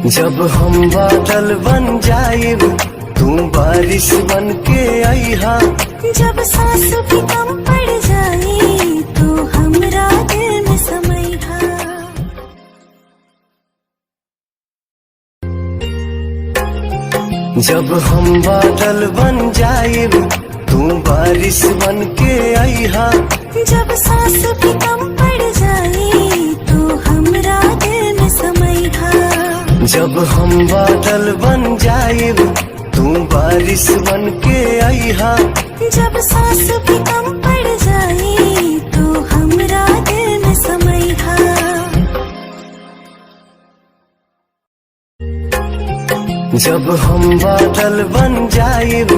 जब हम बादल बन जाएब तू बारिश बन के आईहा। जब सांस भी कम पड़ जाए तो हमरा दिल में समैहा। जब हम बादल बन जाएब तू बारिश बन के आईहा। जब सांस भी कम पड़ जाए तो हमरा दिल में समैहा। जब हम बादल बन जाएब तू बारिश बन के आईहा। जब सांस भी कम पड़ जाए तो हमरा दिल में समैहा। जब हम बादल बन जाएब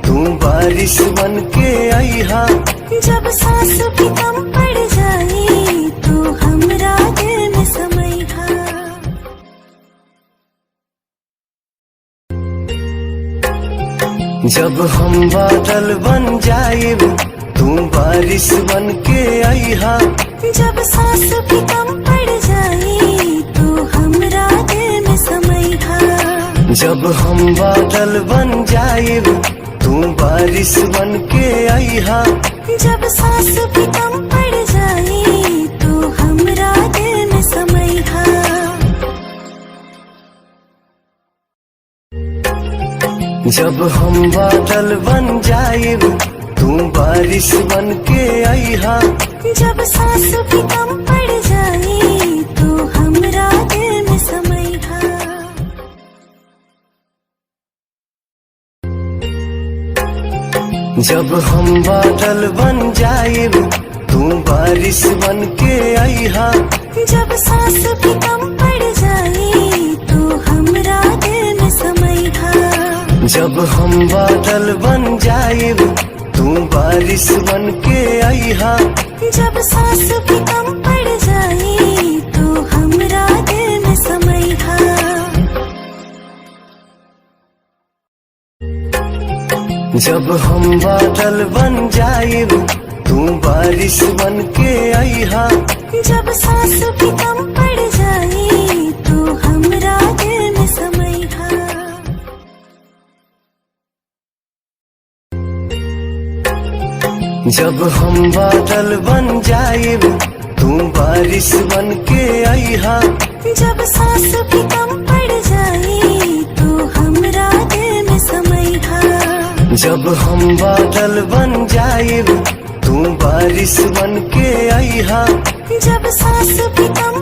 तू बारिश बन के आईहा। जब सांस भी कम पड़ जाए तो हमरा दिल में समैहा। जब हम बादल बन जाएब तू बारिश बन के आईहा। जब सांस भी कम पड़ जाए तो हमरा दिल में समैहा। जब हम बादल बन जाएब तू बारिश बन के आईहा। जब सांस भी कम पड़ जाए तो हमरा दिल में समैहा। जब हम बादल बन जाएब तू बारिश बन के आईहा। जब सांस भी कम पड़ जाए तो हमरा दिल में समैहा। जब हम बादल बन जाएब तू बारिश बन के आईहा। जब सांस भी कम पड़ जाए तो हमरा दिल में समैहा। जब हम बादल बन जाएब तू बारिश बन के आईहा। जब सांस भी कम पड़ जाए तो हमरा दिल में समैहा। जब हम बादल बन जाएब तू बारिश बन के आईहा। जब सांस भी कम पड़ जाए तो हमरा दिल में समैहा। जब हम बादल बन जाएब तू बारिश बन के आईहा। जब सांस भी कम पड़ जाए तो हमरा दिल में समैहा। जब हम बादल बन जाएब तू बारिश बन के आईहा। जब सांस भी कम